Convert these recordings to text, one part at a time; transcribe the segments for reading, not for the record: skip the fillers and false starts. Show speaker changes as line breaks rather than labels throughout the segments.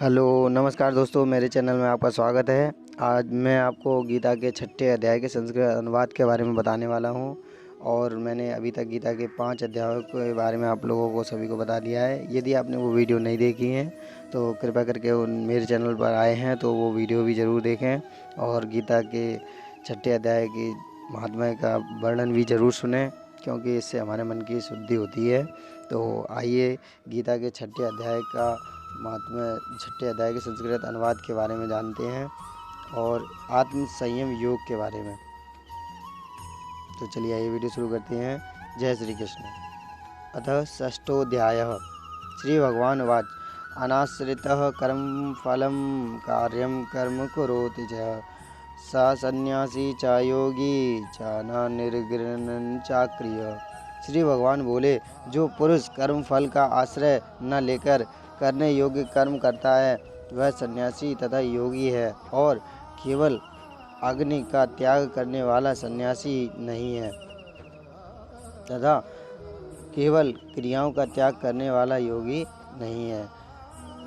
Hello नमस्कार दोस्तों, मेरे चैनल में आपका स्वागत है। आज मैं आपको गीता के 6ठे अध्याय के संस्कृत अनुवाद के बारे में बताने वाला हूँ। और मैंने अभी तक गीता के 5 अध्यायों के बारे में आप लोगों को सभी को बता दिया है। यदि आपने वो वीडियो नहीं देखी है तो कृपया करके मेरे चैनल पर आए हैं तो वो वीडियो भी ज़रूर देखें और गीता के 6ठे अध्याय की महात्म्य का वर्णन भी ज़रूर सुनें, क्योंकि इससे हमारे मन की शुद्धि होती है। तो आइए गीता के 6ठे अध्याय का महात्म्य 6ठे अध्याय के संस्कृत अनुवाद के बारे में जानते हैं और आत्म संयम योग के बारे में। तो चलिए आइए वीडियो शुरू करते हैं। जय श्री कृष्ण। अतः षष्ठोऽध्यायः। श्री भगवान उवाच अनाश्रितः कर्म फलं कार्यं कर्म करोति च स सन्यासी च योगी च न निर्गृणं चाक्रिय। श्री भगवान बोले, जो पुरुष कर्म फल का आश्रय न लेकर करने योग्य कर्म करता है वह सन्यासी तथा योगी है, और केवल अग्नि का त्याग करने वाला सन्यासी नहीं है तथा केवल क्रियाओं का त्याग करने वाला योगी नहीं है।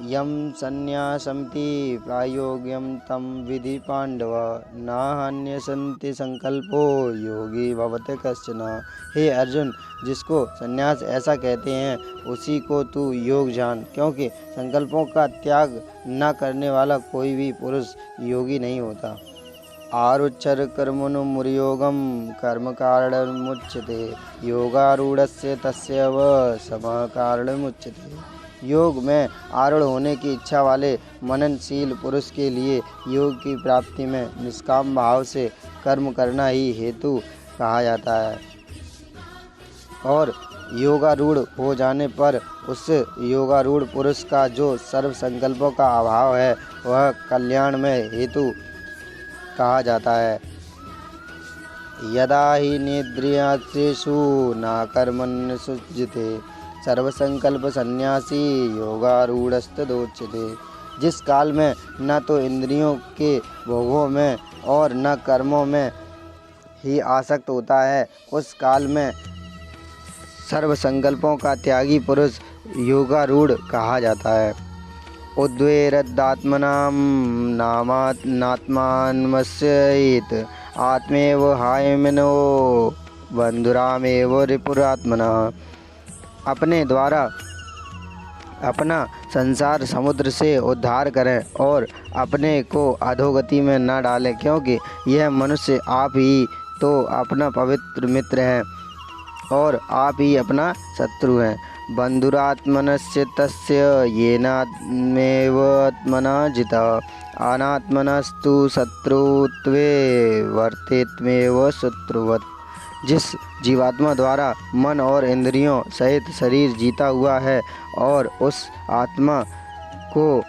यम संन्यासमिति प्रायोग्यम तम विधि पांडव न हन्यसन्ति संकल्पो योगी भवते कश्चन। हे अर्जुन, जिसको संन्यास ऐसा कहते हैं उसी को तू योग जान, क्योंकि संकल्पों का त्याग न करने वाला कोई भी पुरुष योगी नहीं होता। आरुच्चर कर्मणो मुर्योगम कर्म कारणमुच्यते योगारूढ़स्य तस्यैव समः कारणमुच्यते। योग में आरूढ़ होने की इच्छा वाले मननशील पुरुष के लिए योग की प्राप्ति में निष्काम भाव से कर्म करना ही हेतु कहा जाता है, और योगारूढ़ हो जाने पर उस योगारूढ़ पुरुष का जो सर्व संकल्पों का अभाव है वह कल्याण में हेतु कहा जाता है। यदा ही निद्रियात्रेषु न कर्मण्यसुज्यते सर्वसंकल्प सन्यासी योगारूढ़स्तदोच्यते। जिस काल में न तो इंद्रियों के भोगों में और न कर्मों में ही आसक्त होता है, उस काल में सर्व संकल्पों का त्यागी पुरुष योगारूढ़ कहा जाता है। उद्वेरदात्मनां नात्मानमस्येत आत्मेव हायमिनो बंधुरामेव रिपुरात्मनः। अपने द्वारा अपना संसार समुद्र से उद्धार करें और अपने को अधोगति में न डालें, क्योंकि यह मनुष्य आप ही तो अपना पवित्र मित्र है और आप ही अपना शत्रु हैं। बंधुरात्मनस्य तस्य येनात्मेव आत्मना जितः अनात्मनस्तु शत्रुत्वे वर्तेत्मेव शत्रुवत्। जिस जीवात्मा द्वारा मन और इंद्रियों सहित शरीर जीता हुआ है और उस आत्मा को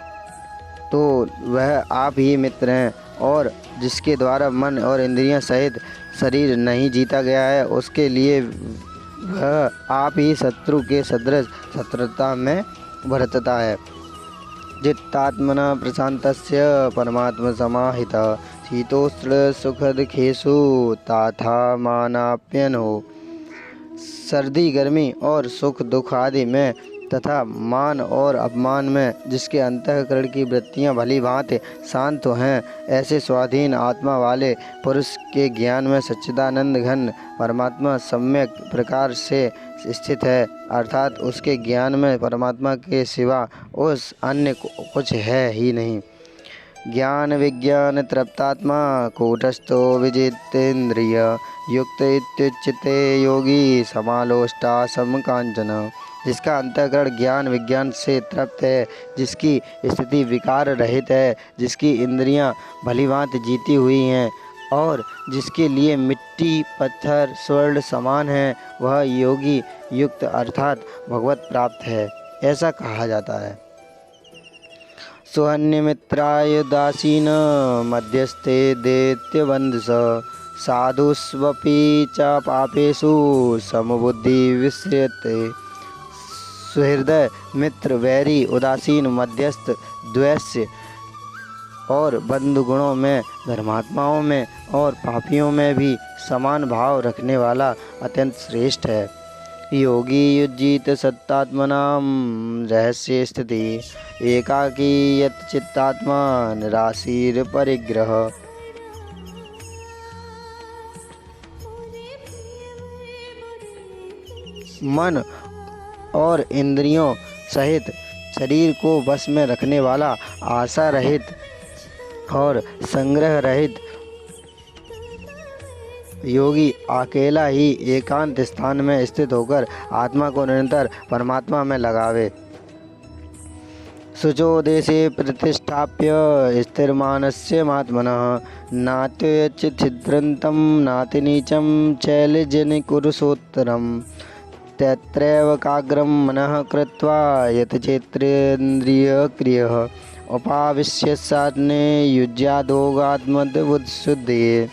तो वह आप ही मित्र हैं, और जिसके द्वारा मन और इंद्रियां सहित शरीर नहीं जीता गया है उसके लिए वह आप ही शत्रु के सदृश शत्रुता में वर्तता है। जित्तात्मना प्रशांतस्य परमात्मा समाहितः शीतोष्ण सुखदुखेषु तथा मानाप्यनो। सर्दी गर्मी और सुख दुख आदि में तथा मान और अपमान में जिसके अंतःकरण की वृत्तियां भली भांति शांत हैं, ऐसे स्वाधीन आत्मा वाले पुरुष के ज्ञान में सच्चिदानंद घन परमात्मा सम्यक प्रकार से स्थित है, अर्थात उसके ज्ञान में परमात्मा के सिवा उस अन्य कुछ है ही नहीं। ज्ञान विज्ञान तृप्तात्मा कूटस्थो विजितेन्द्रिय युक्त इत्युच्यते योगी समालोष्टा समकांचन। जिसका अंतःकरण ज्ञान विज्ञान से तृप्त है, जिसकी स्थिति विकार रहित है, जिसकी इंद्रियां भलीभांति जीती हुई हैं और जिसके लिए मिट्टी पत्थर स्वर्ण समान है, वह योगी युक्त अर्थात भगवत प्राप्त है, ऐसा कहा जाता है। सुहन्यमित्राय दासीन मध्यस्थे दैत्यबन्धुष साधुष्वपि च पापेषु समबुद्धि विश्रियते। सुहृदय मित्र वैरी उदासीन मध्यस्थ द्वैस्य और बंधु गुणों में धर्मात्माओं में और पापियों में भी समान भाव रखने वाला अत्यंत श्रेष्ठ है। योगी युज्यित सत्तात्मनां रहस्य स्थिति एकाकी यत् चित्तात्मा निराशीर परिग्रह। मन और इंद्रियों सहित शरीर को वश में रखने वाला, आशा रहित और संग्रह रहित योगी अकेला ही एकांत स्थान में स्थित होकर आत्मा को निरंतर परमात्मा में लगावे। शुचो देशे प्रतिष्ठाप्य स्थिरमानस्य महात्मनः नात्युच्छिद्रन्तं नातिनीचं शैलजनिकुरुषोत्तरम् तत्रैव काग्रं मनः कृत्वा यतचेत्रेन्द्रियक्रियः उपाविश्य साधने युज्यादोगात्मदुत्शुद्धये।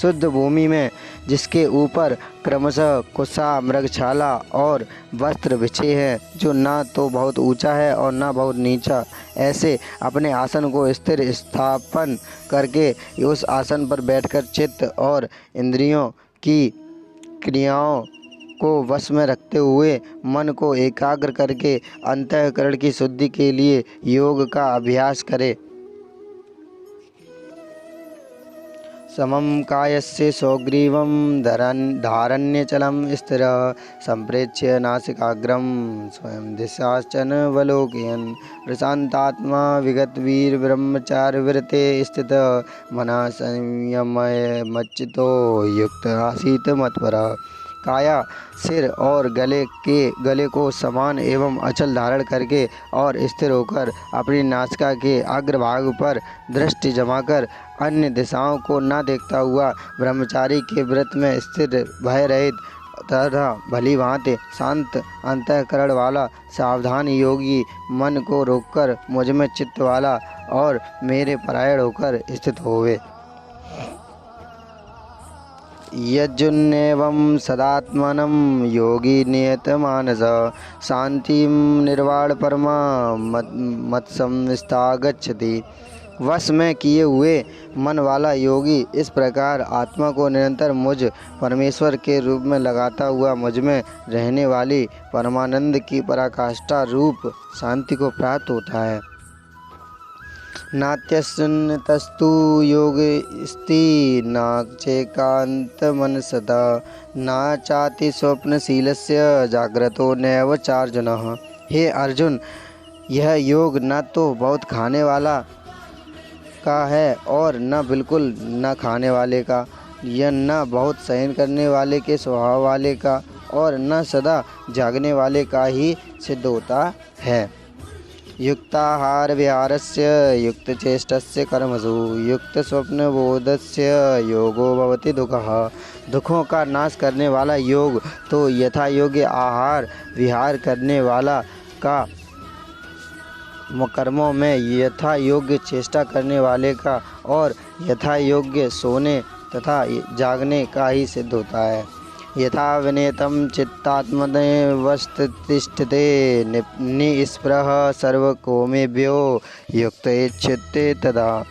शुद्ध भूमि में जिसके ऊपर क्रमशः कुसा, मृगशाला और वस्त्र बिछे हैं, जो ना तो बहुत ऊंचा है और ना बहुत नीचा, ऐसे अपने आसन को स्थिर स्थापन करके उस आसन पर बैठकर चित्त और इंद्रियों की क्रियाओं को वश में रखते हुए मन को एकाग्र करके अंतःकरण की शुद्धि के लिए योग का अभ्यास करे। समं कायस्य सौग्रीवं धारण्यचलं स्थिरः सम्प्रेक्ष्य नासिकाग्रं स्वयं दिशाश्चनवलोकयन् प्रशान्तात्मा विगतवीरब्रह्मचारिव्रते स्थितः मनः संयममच्चितो युक्त आसीत् मत्परः। काया, सिर और गले को समान एवं अचल धारण करके और स्थिर होकर अपनी नासिका के अग्रभाग पर दृष्टि जमाकर अन्य दिशाओं को न देखता हुआ ब्रह्मचारी के व्रत में स्थिर, भय रहित तथा भली भांति शांत अंतःकरण वाला सावधान योगी मन को रोककर मुझ में चित्त वाला और मेरे परायण होकर स्थित होवे। यज्जुन्नेवं सदात्मनं योगी नियतमानस शांतिं निर्वाण परमा मत्संस्थागच्छति। वश में किए हुए मन वाला योगी इस प्रकार आत्मा को निरंतर मुझ परमेश्वर के रूप में लगाता हुआ मुझ में रहने वाली परमानंद की पराकाष्ठा रूप शांति को प्राप्त होता है। नात्यस्तु योगस्ति नाचेकांत मनसदा न चाति स्वप्नशीलस्य जाग्रतो नैव चार्जुनः। हे अर्जुन, यह योग न तो बहुत खाने वाला का है और न बिल्कुल न खाने वाले का, यह न बहुत सहन करने वाले के स्वभाव वाले का और न सदा जागने वाले का ही सिद्ध होता है। युक्ताहार विहारस्य युक्तचेष्टस्य कर्मसु युक्त स्वप्न बोधस्य योगो भवति दुःखः। दुखों का नाश करने वाला योग तो यथा योग्य आहार विहार करने वाला का, कर्मों में यथा योग्य चेष्टा करने वाले का और यथा योग्य सोने तथा जागने का ही सिद्ध होता है। यथा विनेतं चित्तात्मनेवस्थितिष्ठते निस्पृह सर्वकामेभ्यो युक्त इच्छते तदा।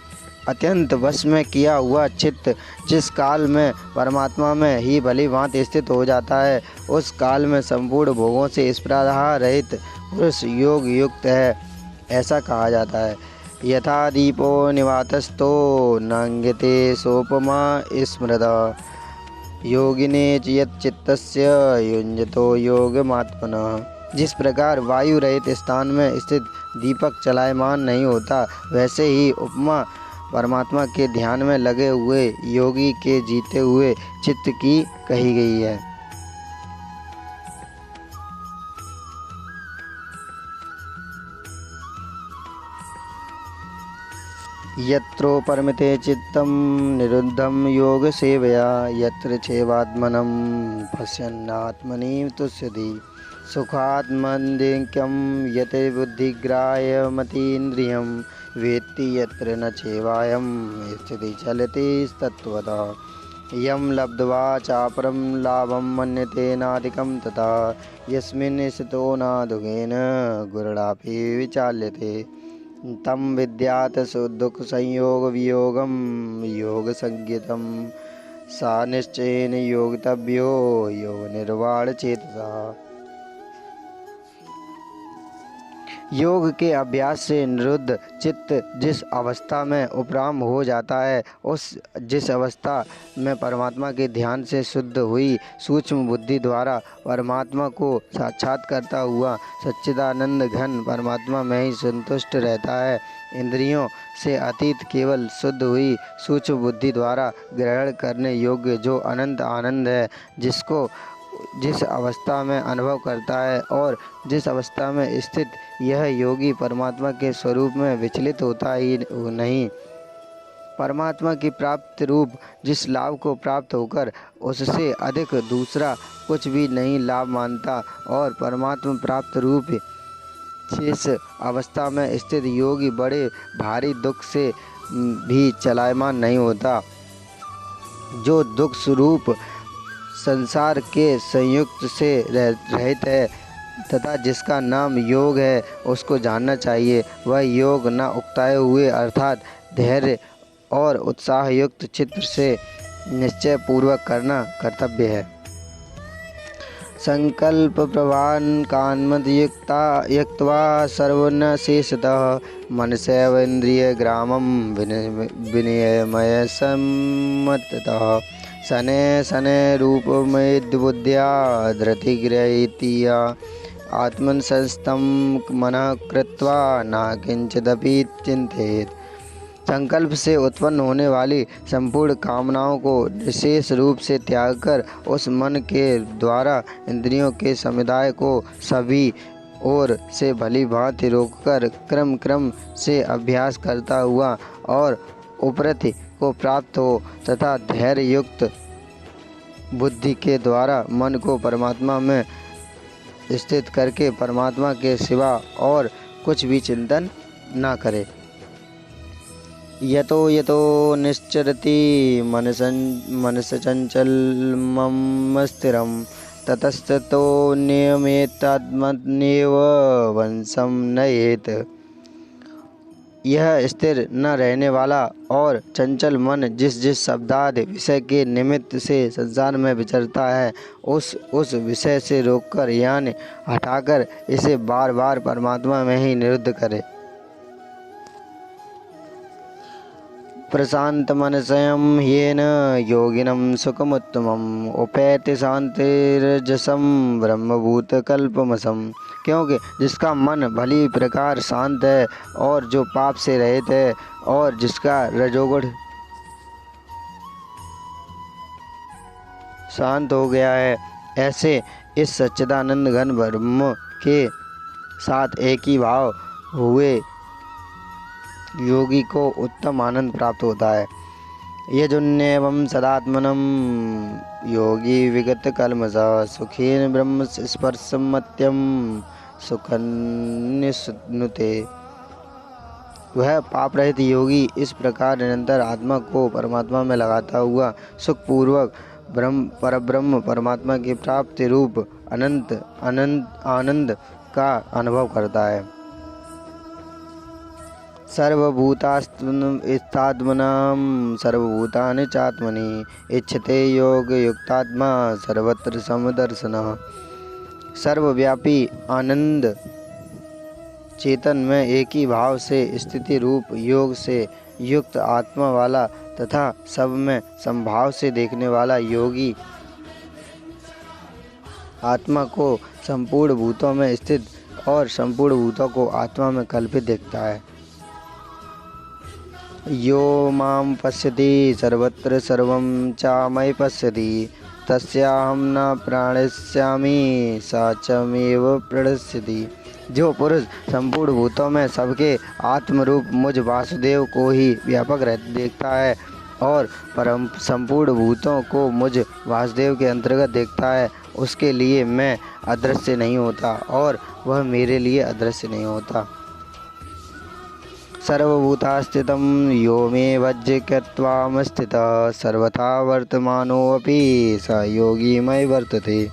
अत्यंत वश में किया हुआ चित्त जिस काल में परमात्मा में ही भली भांति स्थित हो जाता है, उस काल में संपूर्ण भोगों से स्पृहा रहित पुरुष योग युक्त है, ऐसा कहा जाता है। यथा दीपो निवातस्थो नांग्यते सोपमा स्मृता योगिने यच्चित्तस्य युञ्जतो योगमात्मनः। जिस प्रकार वायु रहित स्थान में स्थित दीपक चलायमान नहीं होता, वैसे ही उपमा परमात्मा के ध्यान में लगे हुए योगी के जीते हुए चित्त की कही गई है। यत्रो परमिते चित्तं निरुद्धं योग सेवया यत्र छेवात्मनं पश्यन्नात्मनि तुष्यति सुखात्मन्दिक्यं यत बुद्धिग्राह्यमतीन्द्रियं वेत्ति यत्र न छेवायं स्थिति चलति तत्त्वतः यं लब्ध्वा चापरं लाभं मन्यते नाधिकं तथा यस्मिन् स्थितो न दुःखेन गुरुणापि विचाल्यते तं विद्यात् दुःख संयोग वियोगं योग संज्ञितं सा निश्चयेन योगितव्यो योग निर्वाण चेतसा। योग के अभ्यास से निरुद्ध चित्त जिस अवस्था में उपराम हो जाता है, जिस अवस्था में परमात्मा के ध्यान से शुद्ध हुई सूक्ष्म बुद्धि द्वारा परमात्मा को साक्षात करता हुआ सच्चिदानंद घन परमात्मा में ही संतुष्ट रहता है, इंद्रियों से अतीत केवल शुद्ध हुई सूक्ष्म बुद्धि द्वारा ग्रहण करने योग्य जो अनंत आनंद है, जिसको जिस अवस्था में अनुभव करता है और जिस अवस्था में स्थित यह योगी परमात्मा के स्वरूप में विचलित होता ही नहीं, परमात्मा की प्राप्ति रूप जिस लाभ को प्राप्त होकर उससे अधिक दूसरा कुछ भी नहीं लाभ मानता और परमात्मा प्राप्त रूप इस अवस्था में स्थित योगी बड़े भारी दुख से भी चलायमान नहीं होता। जो दुख स्वरूप संसार के संयुक्त से रहित है तथा जिसका नाम योग है, उसको जानना चाहिए। वह योग न उकताए हुए अर्थात धैर्य और उत्साह युक्त चित्त से निश्चय पूर्वक करना कर्तव्य है। संकल्प प्रवान कान्मद युक्त्वा सर्वन्न शेषतः मनसैव इंद्रिय ग्रामं विनियमय सम्मतः शनै शनै रूपमेद्बुद्ध्या धृतिग्रहीत्या आत्मन संस्थं मनः कृत्वा न किंचिदपि चिंतेत। संकल्प से उत्पन्न होने वाली संपूर्ण कामनाओं को विशेष रूप से त्याग कर उस मन के द्वारा इंद्रियों के समुदाय को सभी ओर से भली भांति रोककर क्रम क्रम से अभ्यास करता हुआ और उपरति को प्राप्त हो तथा धैर्य युक्त बुद्धि के द्वारा मन को परमात्मा में स्थित करके परमात्मा के सिवा और कुछ भी चिंतन न करे। यतो यतो निश्चरति मनस चंचलमं स्थिरं ततस्ततो नियमेतात्मन्येव वंशं नयेत। यह स्थिर न रहने वाला और चंचल मन जिस जिस शब्दादि विषय के निमित्त से संसार में विचरता है, उस विषय से रोककर यानी हटाकर इसे बार बार परमात्मा में ही निरुद्ध करे। प्रशांत मनसयं येन योगिनं सुखमुत्तमम् उपैति शांतिरजसं ब्रह्मभूतकल्पमसम्। क्योंकि जिसका मन भली प्रकार शांत है और जो पाप से रहित है और जिसका रजोगुण शांत हो गया है, ऐसे इस सच्चिदानंद घन ब्रह्म के साथ एक ही भाव हुए योगी को उत्तम आनंद प्राप्त होता है। यजुन्नेवं सदात्मनं योगी विगत कल्मषः सुखेन ब्रह्म स्पर्शमत्यं सुखन्निश्नुते। वह पाप रहित योगी इस प्रकार निरंतर आत्मा को परमात्मा में लगाता हुआ सुखपूर्वक परब्रह्म परमात्मा की प्राप्ति रूप अनंत आनंद का अनुभव करता है। सर्वभूतात्मनां सर्वभूतानि चात्मनि इच्छते योग युक्तात्मा सर्वत्र समदर्शनः। सर्वव्यापी आनंद चेतन में एक ही भाव से स्थिति रूप योग से युक्त आत्मा वाला तथा सब में समभाव से देखने वाला योगी आत्मा को संपूर्ण भूतों में स्थित और संपूर्ण भूतों को आत्मा में कल्पित देखता है। यो मां पश्यति सर्वत्र सर्वं चामयि पश्यति तस्याहं न प्रणश्यामि सा च मेव प्रणश्यति। जो पुरुष संपूर्ण भूतों में सबके आत्मरूप मुझ वासुदेव को ही व्यापक देखता है और परम संपूर्ण भूतों को मुझ वासुदेव के अंतर्गत देखता है, उसके लिए मैं अदृश्य नहीं होता और वह मेरे लिए अदृश्य नहीं होता। सर्वभूतास्थितं यो मे वज्रकृत्वा स्थितः सर्वथा वर्तमानोऽपि स योगी मयि वर्तते।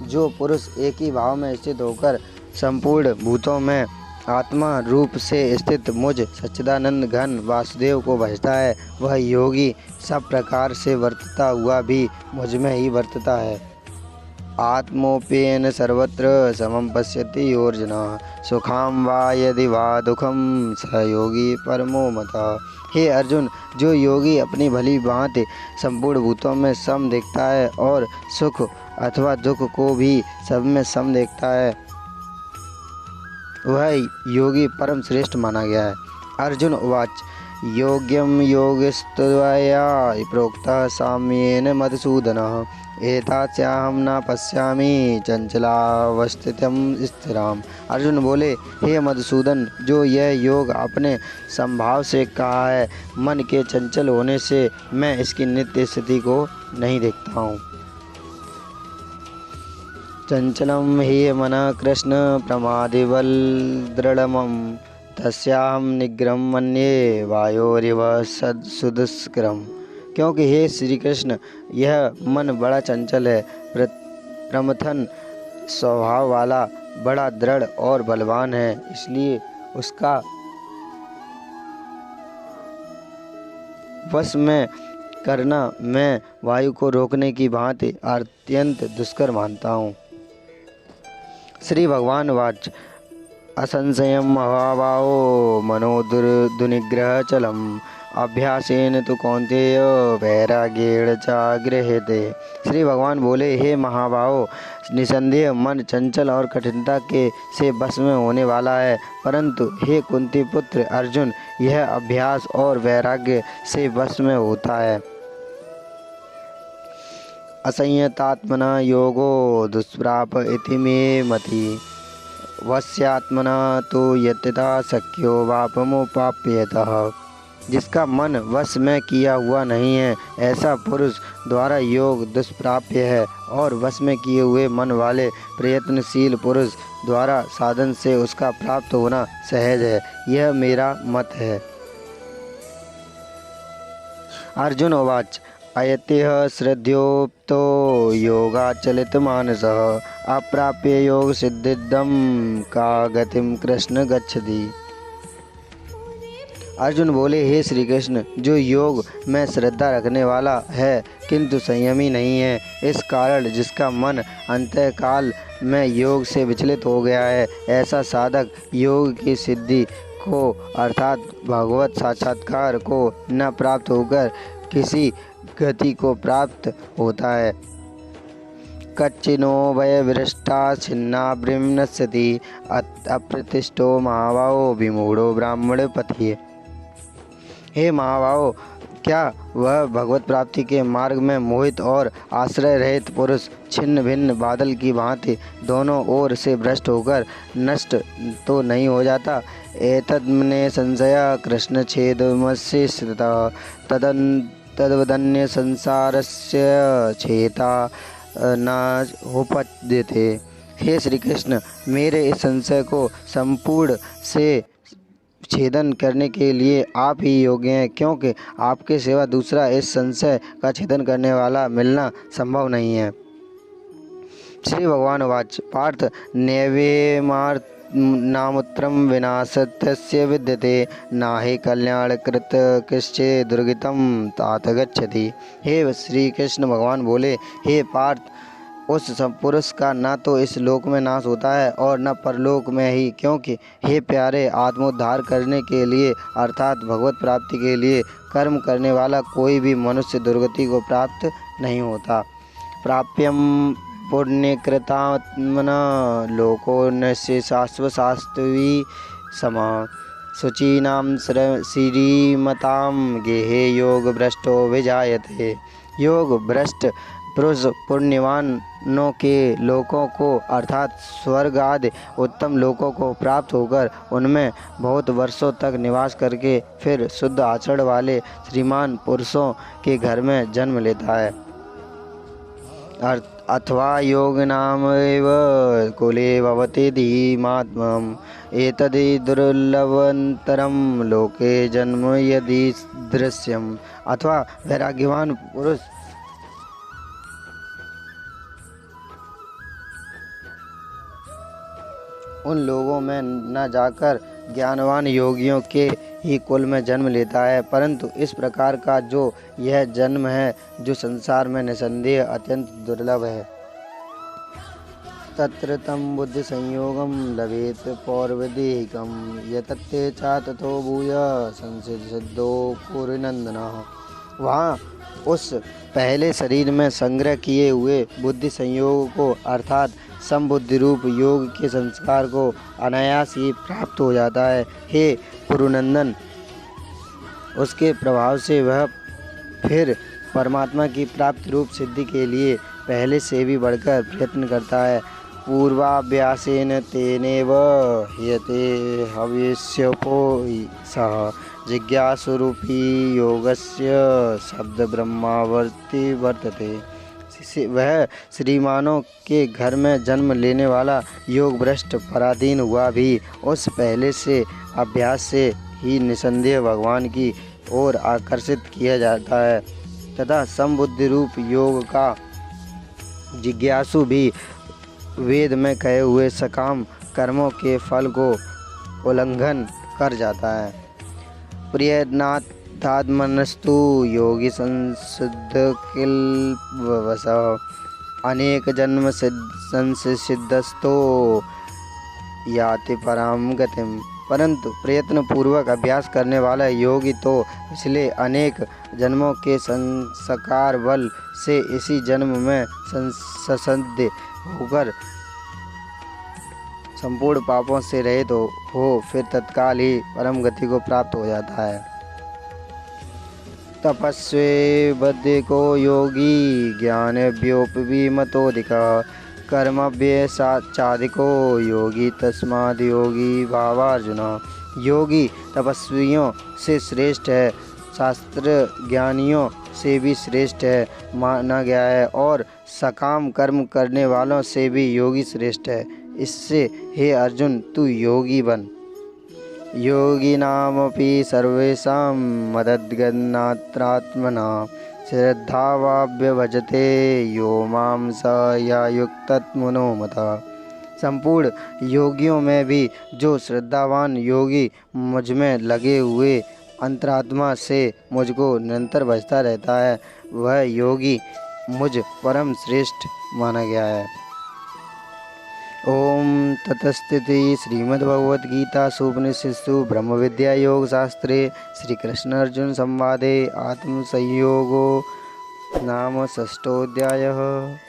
जो पुरुष एक ही भाव में स्थित होकर संपूर्ण भूतों में आत्मा रूप से स्थित मुझ सच्चिदानंद घन वासुदेव को भजता है, वह योगी सब प्रकार से वर्तता हुआ भी मुझ में ही वर्तता है। आत्मोपेन सर्वत्र समं पश्यति योर्जुन, सुखाम वा यदि वा दुखम स योगी परमो मतः। हे अर्जुन, जो योगी अपनी भली भांति संपूर्ण भूतों में सम देखता है और सुख अथवा दुख को भी सब में सम देखता है, वह योगी परम श्रेष्ठ माना गया है। अर्जुन उवाच, योग्यम योगस्त्वया प्रोक्तः साम्येन मधुसूदनः, एतास्याहं न पश्यामि चंचलावस्थितं स्थिराम। अर्जुन बोले, हे मधुसूदन, जो यह योग आपने संभाव से कहा है, मन के चंचल होने से मैं इसकी नित्य स्थिति को नहीं देखता हूँ। चंचलम ही मनः कृष्ण प्रमादिवल दृढ़मं, तस्याहं निग्रहं मन्ये वायोरिव सुदुष्करम्। क्योंकि हे श्री कृष्ण, यह मन बड़ा चंचल है, प्रमथन स्वभाव वाला, बड़ा दृढ़ और बलवान है, इसलिए उसका वश में करना मैं वायु को रोकने की भांति अत्यंत दुष्कर मानता हूँ। श्री भगवान वाच, असंशयम महाबाहो मनो दुर्निग्रह चलम, अभ्यासेन तो कौन्तेय वैराग्येण च गृह्यते। श्री भगवान बोले, हे महाबाहो, निसंदेह मन चंचल और कठिनता के से बस में होने वाला है, परंतु हे कुंती पुत्र अर्जुन, यह अभ्यास और वैराग्य से बस में होता है। असंयतात्मना योगो दुष्प्राप इति मे मति, वश्यात्मना तो यतता शक्यो वापमुपाप्यतः। जिसका मन वश में किया हुआ नहीं है, ऐसा पुरुष द्वारा योग दुष्प्राप्य है, और वश में किए हुए मन वाले प्रयत्नशील पुरुष द्वारा साधन से उसका प्राप्त होना सहज है। यह मेरा मत है। अर्जुन उवाच, अयतेह श्रद्धयोक्तो योगाचलित मानसः, अप्राप्य योग सिद्धिदं का गतिम कृष्ण गच्छति। अर्जुन बोले, हे श्री कृष्ण, जो योग में श्रद्धा रखने वाला है किंतु संयमी नहीं है, इस कारण जिसका मन अंतःकाल में योग से विचलित हो गया है, ऐसा साधक योग की सिद्धि को अर्थात भगवत साक्षात्कार को न प्राप्त होकर किसी गति को प्राप्त होता है। कच्चिनो वयविरष्टा छिन्ना ब्रह्मण्यस्यति, अप्रतिष्ठो महाबाहो विमूढ़ो ब्राह्मण पथिये। हे महाबाहो, क्या वह भगवत प्राप्ति के मार्ग में मोहित और आश्रय रहित पुरुष छिन्न भिन्न बादल की भांति दोनों ओर से भ्रष्ट होकर नष्ट तो नहीं हो जाता? एतद्मने संशय कृष्ण छेदमस्य स्थितः, तद्वदन्य संसारस्य छेता न उपपद्यते। हे श्री कृष्ण, मेरे इस संशय को संपूर्ण से छेदन करने के लिए आप ही योग्य हैं, क्योंकि आपके सिवा दूसरा इस संशय का छेदन करने वाला मिलना संभव नहीं है। श्री भगवान वाच, पार्थ नैवेमार्नामुत्रम विनाशस्य विद्यते, नाहि कल्याणकृत कृश्चे दुर्गतिम तात गच्छति। हे श्री कृष्ण भगवान बोले, हे पार्थ, उस पुरुष का न तो इस लोक में नाश होता है और न परलोक में ही, क्योंकि हे प्यारे, आत्मोद्धार करने के लिए अर्थात भगवत प्राप्ति के लिए कर्म करने वाला कोई भी मनुष्य दुर्गति को प्राप्त नहीं होता। प्राप्यम पुण्यकृतात्मना लोको नस्य शाश्वशास्त्री समा, शुचीनां श्रीमतां गेहे योग भ्रष्टो विजायते। योग भ्रष्ट पुरुष पुण्यवानों के लोकों को अर्थात स्वर्ग आदि उत्तम लोकों को प्राप्त होकर उनमें बहुत वर्षों तक निवास करके फिर शुद्ध आचरण वाले श्रीमान पुरुषों के घर में जन्म लेता है। अथवा योग नाम एव कुले भवति धीमात्मम्, एतदि दुर्लभतरं लोके जन्म यदि दृश्यम। अथवा वैराग्यवान पुरुष उन लोगों में न जाकर ज्ञानवान योगियों के ही कुल में जन्म लेता है, परंतु इस प्रकार का जो यह जन्म है, जो संसार में निसंदेह अत्यंत दुर्लभ है। तत्र तं बुद्धि संयोगम लभेत पौर्वदेहिकम यतते चा ततो भूय संसिद्धो पुरीनंदनः। वहाँ उस पहले शरीर में संग्रह किए हुए बुद्धि संयोग को अर्थात समबुद्धि रूप योग के संस्कार को अनायास ही प्राप्त हो जाता है। हे पुरुनंदन, उसके प्रभाव से वह फिर परमात्मा की प्राप्ति रूप सिद्धि के लिए पहले से भी बढ़कर प्रयत्न करता है। पूर्वाभ्यासेन तेनेव ह्यते हविष्योपो सः जिज्ञासुरूपी योगस्य शब्द ब्रह्मावर्ती वर्तते। वह श्रीमानों के घर में जन्म लेने वाला योग भ्रष्ट पराधीन हुआ भी उस पहले से अभ्यास से ही निसंदेह भगवान की ओर आकर्षित किया जाता है तथा समबुद्धि रूप योग का जिज्ञासु भी वेद में कहे हुए सकाम कर्मों के फल को उल्लंघन कर जाता है। प्रियनाथात्मनस्तु योगी संसिद्ध किल्वसः अनेक जन्म संसिद्धस्तो याति पराम गतिम। परंतु प्रयत्न पूर्वक अभ्यास करने वाला योगी तो पिछले अनेक जन्मों के संस्कार बल से इसी जन्म में संसिद्ध होकर संपूर्ण पापों से रहित हो फिर तत्काल ही परम गति को प्राप्त हो जाता है। तपस्वी बद्धिको योगी ज्ञानव्योपविमतोऽधिकः कर्मभ्यसाचाधिको योगी तस्माद् योगी भावार्जुन। योगी तपस्वियों से श्रेष्ठ है, शास्त्र ज्ञानियों से भी श्रेष्ठ है माना गया है और सकाम कर्म करने वालों से भी योगी श्रेष्ठ है। इससे हे अर्जुन तू योगी बन। योगिनामपि सर्वेषां मदद्गन्नात्रात्मना श्रद्धावाभ्यभजते यो मां स यायुक्ततमनो मतः। संपूर्ण योगियों में भी जो श्रद्धावान योगी मुझ में लगे हुए अंतरात्मा से मुझको निरंतर भजता रहता है, वह योगी मुझ परम श्रेष्ठ माना गया है। ओम ततस्थिति श्रीमद्भगवद्गीतासु उपनिषत्सु ब्रह्म विद्या योग शास्त्रे श्री कृष्ण अर्जुन संवादे आत्मसंयोगो नाम षष्ठोऽध्यायः।